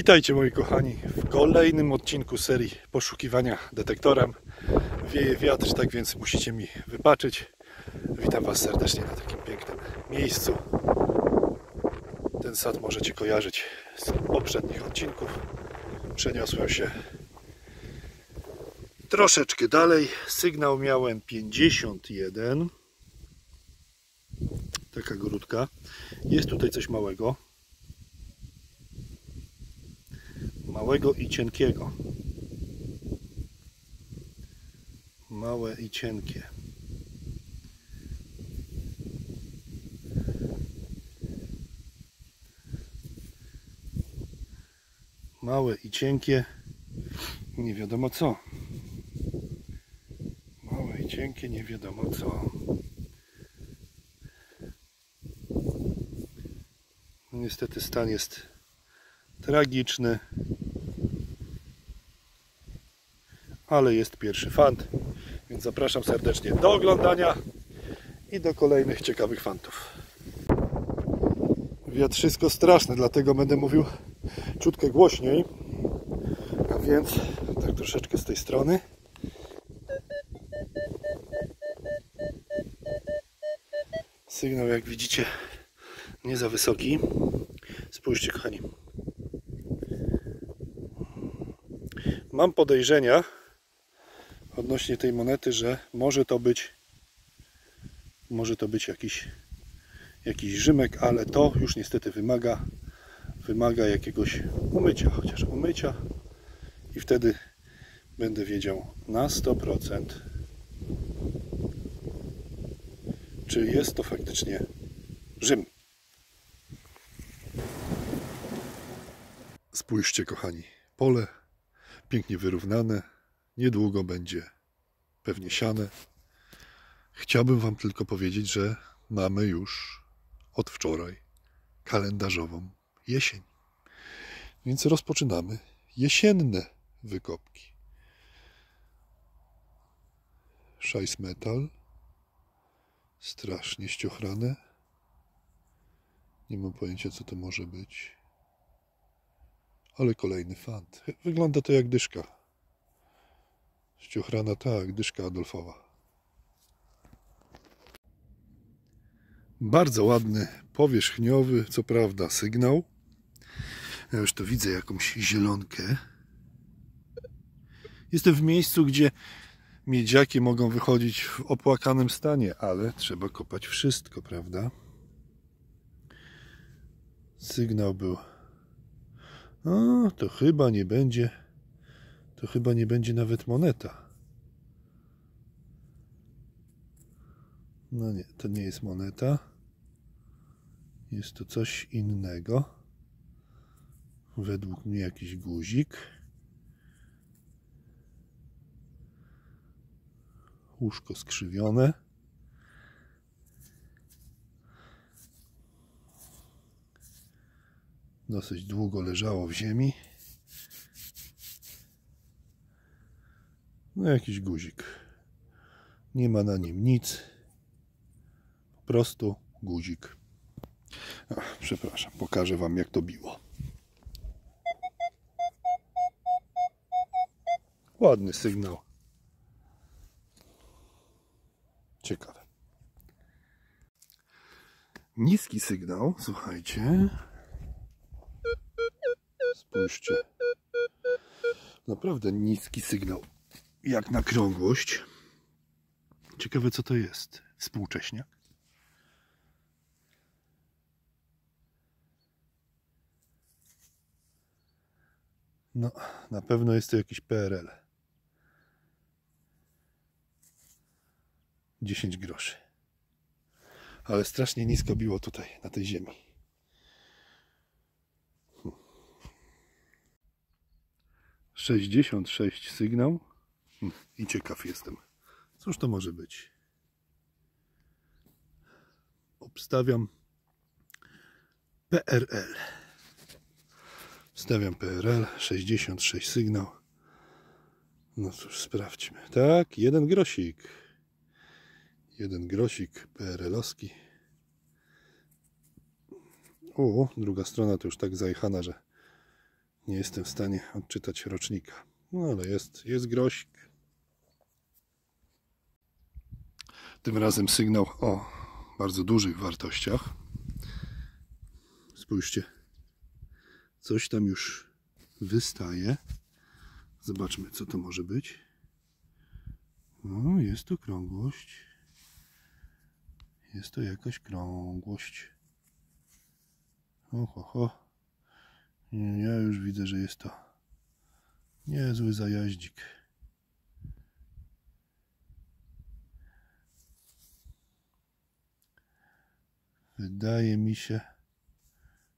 Witajcie moi kochani w kolejnym odcinku serii poszukiwania detektorem. Wieje wiatr, tak więc musicie mi wybaczyć. Witam Was serdecznie na takim pięknym miejscu. Ten sad możecie kojarzyć z poprzednich odcinków. Przeniosłem się troszeczkę dalej. Sygnał miałem 51. Taka grudka. Jest tutaj coś małego. Małego i cienkiego. Małe i cienkie. Małe i cienkie. Nie wiadomo co. Małe i cienkie, nie wiadomo co. Niestety stan jest tragiczny. Ale jest pierwszy fant, więc zapraszam serdecznie do oglądania i do kolejnych ciekawych fantów. Wiatrzysko straszne, dlatego będę mówił ciutkę głośniej, a więc tak troszeczkę z tej strony. Sygnał, jak widzicie, nie za wysoki. Spójrzcie, kochani. Mam podejrzenia odnośnie tej monety, że może to być jakiś Rzymek, ale to już niestety wymaga jakiegoś umycia, chociaż umycia, i wtedy będę wiedział na 100%, czy jest to faktycznie Rzym. Spójrzcie, kochani, pole pięknie wyrównane. Niedługo będzie pewnie siane. Chciałbym Wam tylko powiedzieć, że mamy już od wczoraj kalendarzową jesień. Więc rozpoczynamy jesienne wykopki. Szajs metal. Strasznie ściochrane. Nie mam pojęcia, co to może być. Ale kolejny fant. Wygląda to jak dyszka. Ściochrana, tak, dyszka Adolfowa. Bardzo ładny, powierzchniowy, co prawda, sygnał. Ja już tu widzę jakąś zielonkę. Jestem w miejscu, gdzie miedziaki mogą wychodzić w opłakanym stanie, ale trzeba kopać wszystko, prawda? Sygnał był. O, to chyba nie będzie. To chyba nie będzie nawet moneta. No nie, to nie jest moneta. Jest to coś innego. Według mnie jakiś guzik. Łóżko skrzywione. Dosyć długo leżało w ziemi. No jakiś guzik. Nie ma na nim nic. Po prostu guzik. Przepraszam, pokażę Wam, jak to biło. Ładny sygnał. Ciekawe. Niski sygnał, słuchajcie. Spójrzcie. Naprawdę niski sygnał. Jak na krągłość. Ciekawe, co to jest. Współcześniak. No, na pewno jest to jakiś PRL. 10 groszy. Ale strasznie nisko biło tutaj, na tej ziemi. 66 sygnał. I ciekaw jestem. Cóż to może być? Obstawiam PRL. Wstawiam PRL. 66 sygnał. No cóż, sprawdźmy. Tak, 1 grosik. 1 grosik PRL-owski. O, druga strona to już tak zajechana, że nie jestem w stanie odczytać rocznika. No ale jest grosik. Tym razem sygnał o bardzo dużych wartościach. Spójrzcie. Coś tam już wystaje. Zobaczmy, co to może być. No, jest to krągłość. Jest to jakaś krągłość. Oho. Ja już widzę, że jest to niezły zajaździk. Wydaje mi się,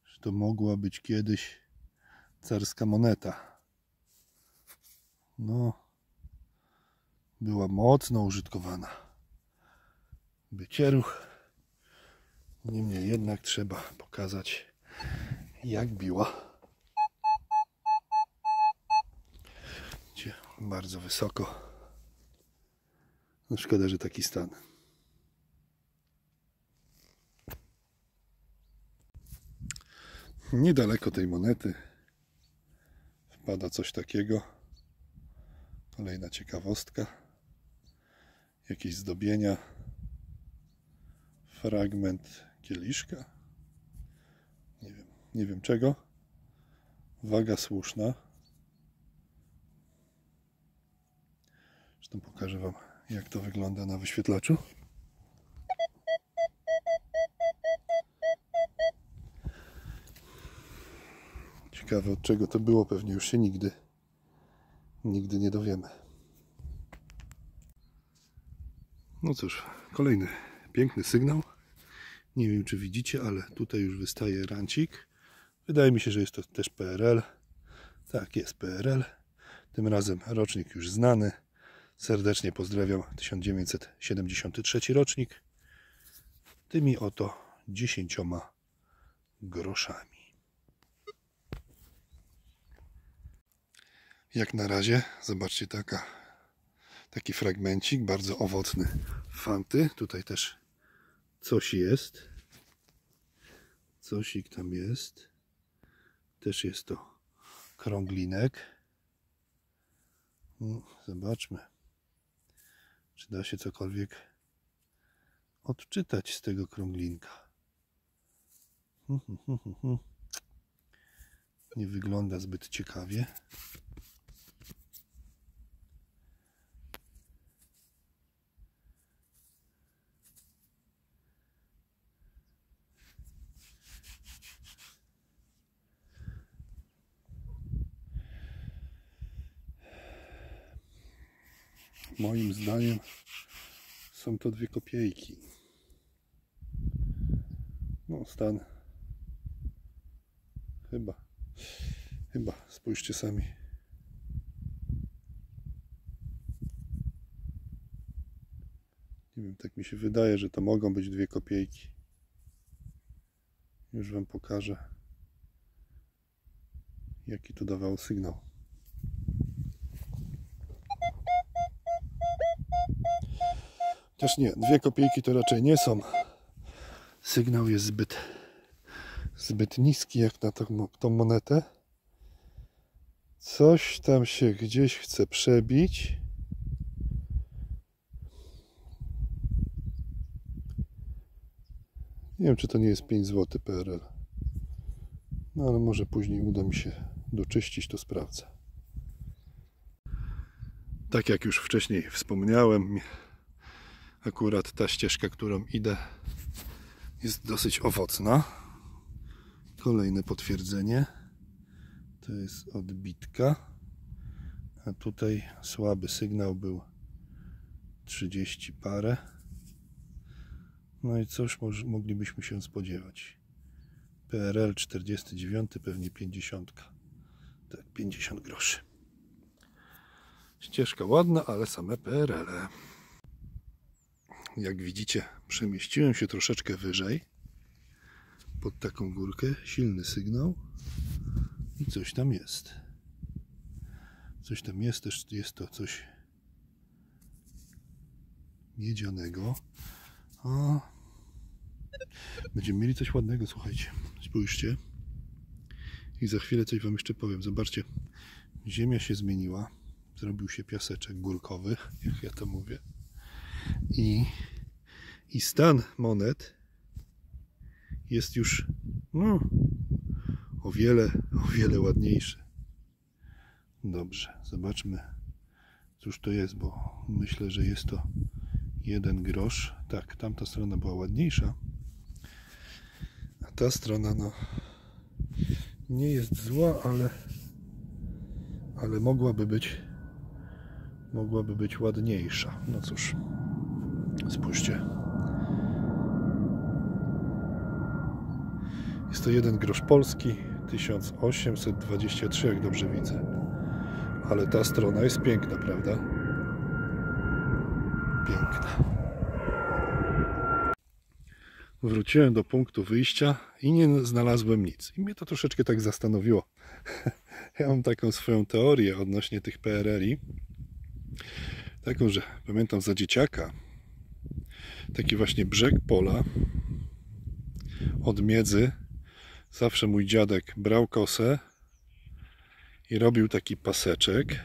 że to mogła być kiedyś carska moneta. No, była mocno użytkowana. Bycieruch. Niemniej jednak trzeba pokazać, jak biła. Bardzo wysoko. No szkoda, że taki stan. Niedaleko tej monety wpada coś takiego. Kolejna ciekawostka. Jakieś zdobienia. Fragment kieliszka. Nie wiem czego. Waga słuszna. Zresztą pokażę Wam, jak to wygląda na wyświetlaczu. Ciekawe, od czego to było, pewnie już się nigdy nie dowiemy. No cóż, kolejny piękny sygnał. Nie wiem, czy widzicie, ale tutaj już wystaje rancik. Wydaje mi się, że jest to też PRL. Tak, jest PRL. Tym razem rocznik już znany. Serdecznie pozdrawiam. 1973 rocznik. Tymi oto 10 groszami. Jak na razie, zobaczcie, taki fragmencik, bardzo owocny fanty. Tutaj też coś jest. Cosik tam jest. Też jest to krąglinek. Zobaczmy, czy da się cokolwiek odczytać z tego krąglinka. Nie wygląda zbyt ciekawie. Moim zdaniem są to 2 kopiejki. No, stan chyba, spójrzcie sami. Nie wiem, tak mi się wydaje, że to mogą być 2 kopiejki. Już Wam pokażę, jaki to dawał sygnał. Chociaż nie, 2 kopiejki to raczej nie są. Sygnał jest zbyt niski jak na tą monetę. Coś tam się gdzieś chce przebić. Nie wiem, czy to nie jest 5 zł PRL. No ale może później uda mi się doczyścić, to sprawdzę. Tak jak już wcześniej wspomniałem, akurat ta ścieżka, którą idę, jest dosyć owocna. Kolejne potwierdzenie. To jest odbitka. A tutaj słaby sygnał był 30 parę. No i cóż moglibyśmy się spodziewać. PRL 49, pewnie 50. Tak, 50 groszy. Ścieżka ładna, ale same PRL. Jak widzicie, przemieściłem się troszeczkę wyżej. Pod taką górkę. Silny sygnał. I coś tam jest. Coś tam jest, też jest to coś miedzianego. O, będziemy mieli coś ładnego, słuchajcie. Spójrzcie. I za chwilę coś wam jeszcze powiem. Zobaczcie. Ziemia się zmieniła. Zrobił się piaseczek górkowy, jak ja to mówię. I stan monet jest już o wiele ładniejszy. Dobrze, zobaczmy, cóż to jest, bo myślę, że jest to 1 grosz. Tak, tamta strona była ładniejsza, a ta strona nie jest zła, ale mogłaby być ładniejsza. No cóż, spójrzcie. Jest to 1 grosz polski, 1823, jak dobrze widzę. Ale ta strona jest piękna, prawda? Piękna. Wróciłem do punktu wyjścia i nie znalazłem nic. I mnie to troszeczkę tak zastanowiło. Ja mam taką swoją teorię odnośnie tych PRL-i. Taką, że pamiętam za dzieciaka taki właśnie brzeg pola od miedzy. Zawsze mój dziadek brał kosę i robił taki paseczek,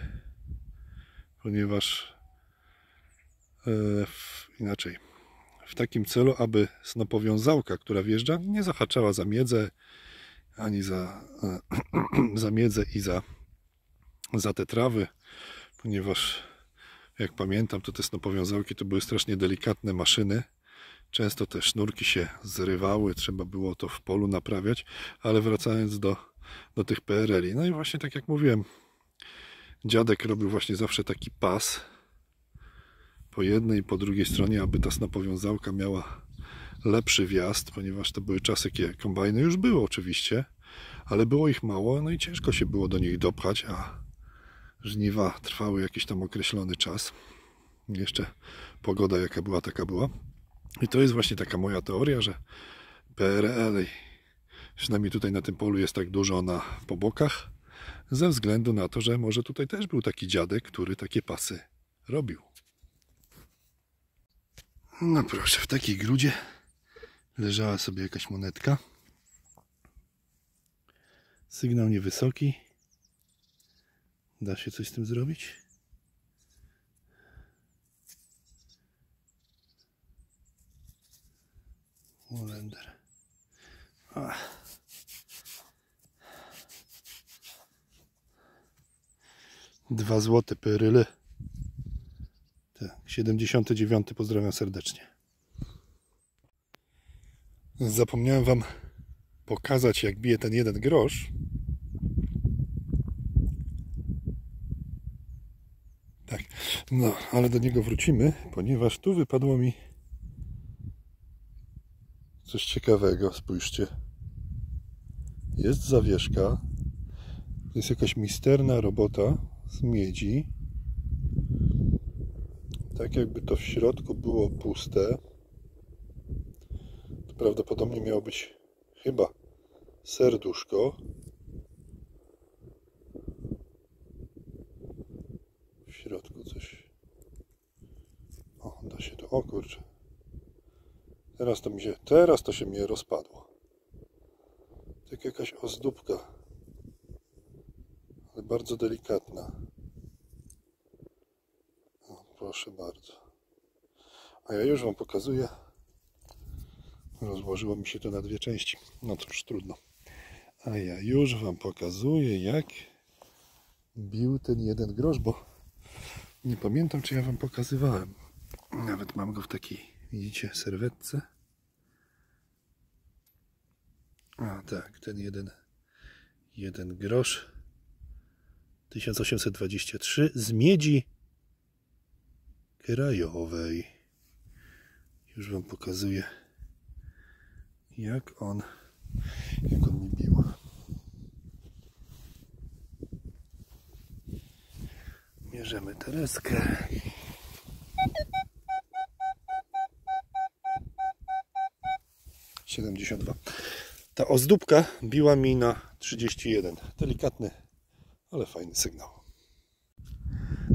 ponieważ w takim celu, aby snopowiązałka, która wjeżdża, nie zahaczała za miedzę, ani za miedzę i za te trawy, ponieważ jak pamiętam, to te snopowiązałki to były strasznie delikatne maszyny. Często te sznurki się zrywały, trzeba było to w polu naprawiać, ale wracając do tych PRL-i. No i właśnie tak jak mówiłem, dziadek robił właśnie zawsze taki pas po jednej i po drugiej stronie, aby ta snopowiązałka miała lepszy wjazd, ponieważ to były czasy, kiedy kombajny już były oczywiście, ale było ich mało, no i ciężko się było do nich dopchać, a żniwa trwały jakiś tam określony czas. Jeszcze pogoda jaka była, taka była. I to jest właśnie taka moja teoria, że PRL, przynajmniej tutaj na tym polu jest tak dużo po bokach, ze względu na to, że może tutaj też był taki dziadek, który takie pasy robił. No proszę, w takiej grudzie leżała sobie jakaś monetka. Sygnał niewysoki. Da się coś z tym zrobić? Holender. 2 złote PRL. Tak, 79. Pozdrawiam serdecznie. Zapomniałem wam pokazać, jak bije ten 1 grosz. Tak, no, ale do niego wrócimy, ponieważ tu wypadło mi coś ciekawego. Spójrzcie. Jest zawieszka. To jest jakaś misterna robota z miedzi. Tak jakby to w środku było puste. To prawdopodobnie miało być chyba serduszko. W środku coś. O, da się to. O kurczę. Teraz to się mnie rozpadło. Tak jakaś ozdóbka. Ale bardzo delikatna. O, proszę bardzo. A ja już wam pokazuję. Rozłożyło mi się to na 2 części. No cóż, trudno. A ja już wam pokazuję, jak bił ten 1 grosz, bo nie pamiętam, czy ja wam pokazywałem. Nawet mam go w takiej, widzicie, serwetce. A tak, ten jeden grosz 1823 z miedzi krajowej. Już wam pokazuję, jak on mi bił. Mierzymy Tereskę. Ta ozdóbka biła mi na 31. Delikatny, ale fajny sygnał.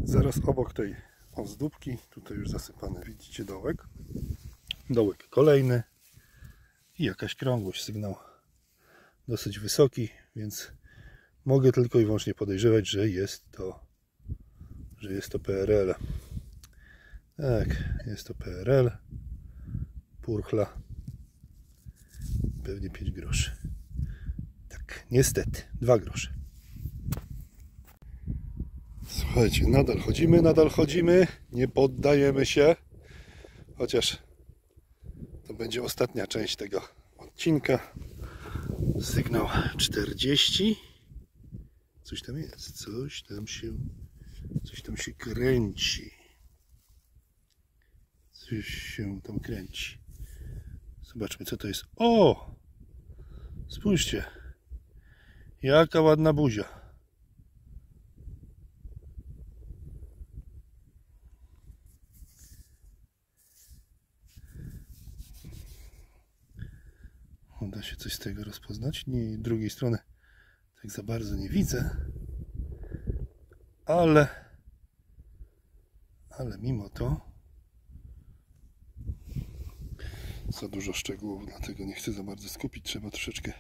Zaraz obok tej ozdóbki, tutaj już zasypany, widzicie, dołek. Dołek kolejny i jakaś krągłość, sygnał dosyć wysoki, więc mogę tylko i wyłącznie podejrzewać, że jest to PRL. Tak, jest to PRL. Purchla. Pewnie 5 groszy. Tak, niestety, 2 grosze. Słuchajcie, nadal chodzimy, nie poddajemy się, chociaż to będzie ostatnia część tego odcinka. Sygnał 40. Coś tam jest, coś tam się kręci. Coś się tam kręci. Zobaczmy, co to jest. O! Spójrzcie, jaka ładna buzia. Da się coś z tego rozpoznać? Nie, drugiej strony tak za bardzo nie widzę. Ale mimo to za dużo szczegółów, dlatego nie chcę za bardzo skupić. Trzeba troszeczkę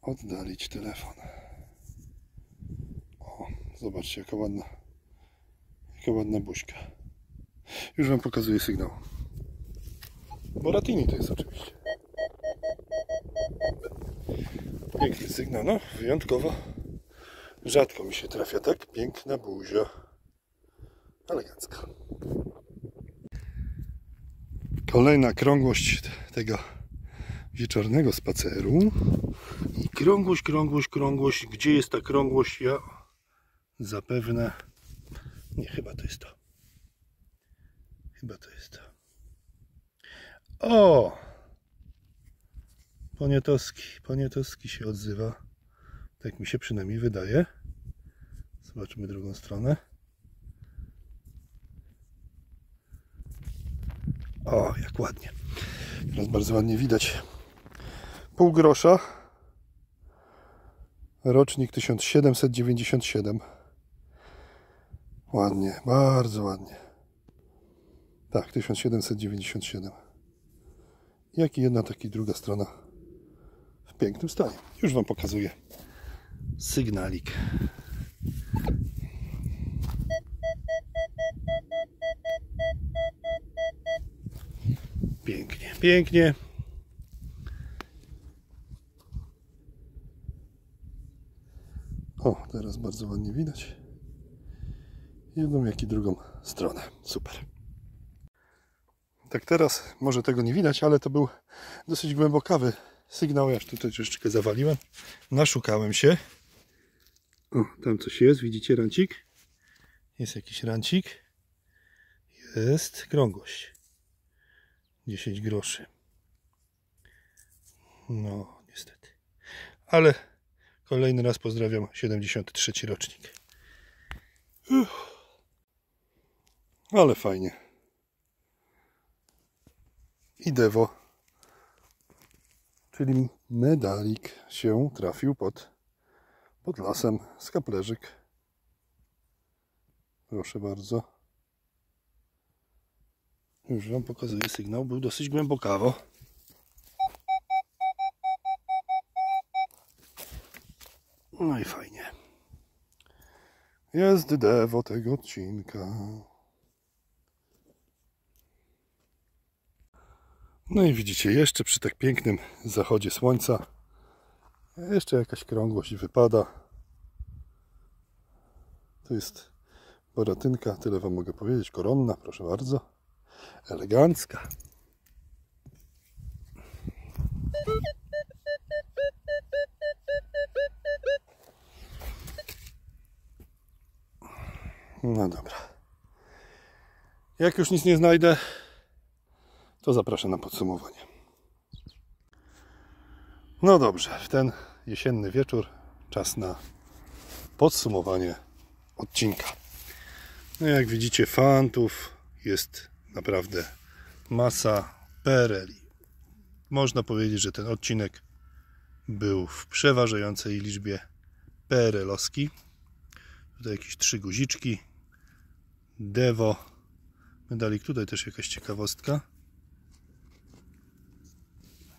oddalić telefon. O, zobaczcie, jaka ładna buźka. Już wam pokazuję sygnał. Boratini to jest oczywiście. Piękny sygnał, no wyjątkowo rzadko mi się trafia tak piękna buzia. Elegancka. Kolejna krągłość tego wieczornego spaceru. I krągłość. Gdzie jest ta krągłość? Ja zapewne... Nie, chyba to jest to. O! Poniatowski się odzywa. Tak mi się przynajmniej wydaje. Zobaczymy drugą stronę. O, jak ładnie. Teraz bardzo ładnie widać. Pół grosza. Rocznik 1797. Ładnie, bardzo ładnie. Tak, 1797. Jak i jedna, tak i druga strona w pięknym stanie. Już wam pokazuję sygnalik. Pięknie. O, teraz bardzo ładnie widać jedną, jak i drugą stronę. Super. Tak teraz może tego nie widać, ale to był dosyć głębokawy sygnał. Ja już tutaj troszeczkę zawaliłem. Naszukałem się. O, tam coś jest. Widzicie rancik? Jest jakiś rancik. Jest krągłość. 10 groszy. No, niestety. Ale kolejny raz pozdrawiam 73 rocznik. Ale fajnie. I Devo, czyli medalik się trafił pod lasem, skaplerzyk. Proszę bardzo. Już wam pokazuję sygnał, był dosyć głębokawo. No i fajnie. Jest Devo tego odcinka. No i widzicie, jeszcze przy tak pięknym zachodzie słońca jeszcze jakaś krągłość wypada. To jest boratynka, tyle wam mogę powiedzieć. Koronna, proszę bardzo. Elegancka. No dobra. Jak już nic nie znajdę, to zapraszam na podsumowanie. No dobrze, w ten jesienny wieczór czas na podsumowanie odcinka. No jak widzicie, fantów jest naprawdę masa, PRL-i. Można powiedzieć, że ten odcinek był w przeważającej liczbie PRL-owski. Tutaj jakieś 3 guziczki. Devo. Medalik, tutaj też jakaś ciekawostka.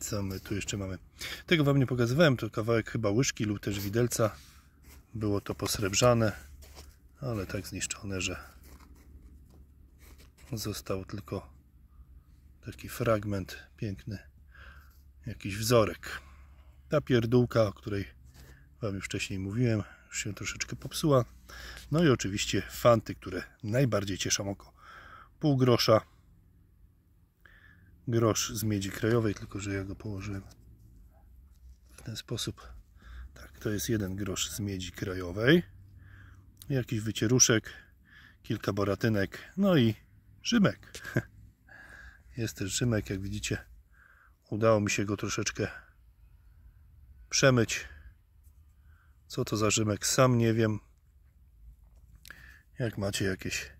Co my tu jeszcze mamy? Tego Wam nie pokazywałem, to kawałek chyba łyżki lub też widelca. Było to posrebrzane, ale tak zniszczone, że został tylko taki fragment, piękny jakiś wzorek. Ta pierdółka, o której Wam już wcześniej mówiłem, już się troszeczkę popsuła. No i oczywiście fanty, które najbardziej cieszą oko. Pół grosza. Grosz z miedzi krajowej, tylko że ja go położyłem w ten sposób. Tak, to jest 1 grosz z miedzi krajowej. Jakiś wycieruszek, kilka boratynek, no i Rzymek. Jest też Rzymek, jak widzicie. Udało mi się go troszeczkę przemyć. Co to za Rzymek? Sam nie wiem. Jak macie jakieś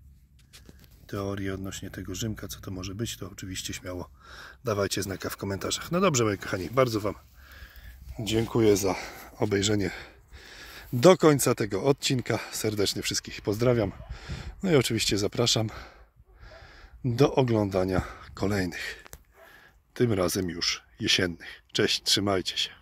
teorie odnośnie tego Rzymka, co to może być, to oczywiście śmiało dawajcie znaka w komentarzach. No dobrze, moi kochani, bardzo Wam dziękuję za obejrzenie do końca tego odcinka. Serdecznie wszystkich pozdrawiam. No i oczywiście zapraszam do oglądania kolejnych. Tym razem już jesiennych. Cześć, trzymajcie się.